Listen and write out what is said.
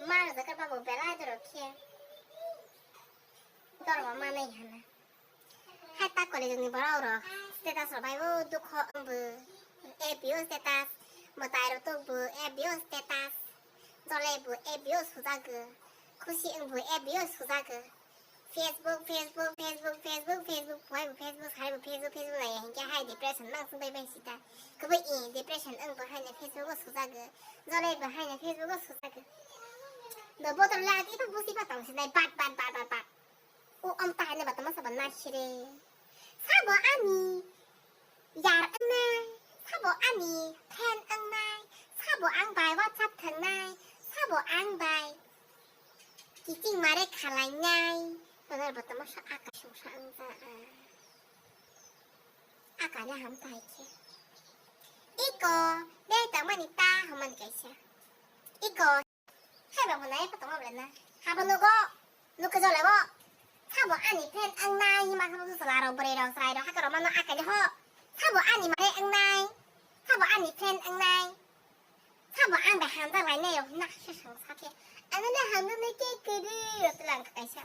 말을 그러니까 뭐 배라이드로 키에 떨어 엄마 내 하나 hai ta có được người bảo rồi status rồi bài vô du khó bự bio status mà tại đó tôi bự bio status rồi lại bự bio số ra cái खुशी bự bio số ra cái Facebook hai bự Facebook này hiện cái hai depression mang xuống đây bên xí ta cái bự depression bự hai này Facebook số ra cái rồi lại bự hai này Facebook số ra cái 너 보통 라기 또 무슨 바 당신 내 밭 오 엄타 내 봤다 마사 봤나 시래 사보 아니 야 응나이 사보 아니 팬 응나이 사보 앙바이 왓찹 탕나이 사보 앙바이 기찡 말에 칼라이나이 너를 봤다 마사 아까 쇼사 응자 아까냐 함타 이렇게 이거 내 땅만 있다 하면 계셔 이거 해봐 보나 예쁘다 뭐랬나 하보 누구 저래고 사보 아니 팬 앙나이 막 하면서 살아로 버리러 살아로 하거로 만나 아까지 허 사보 아니 말해 앙나이 사보 아니 팬 앙나이 사보 앙다 한다 라이네요 나 세상 사게 아는데 한눈에 깨끗이 어떨랑 가까이서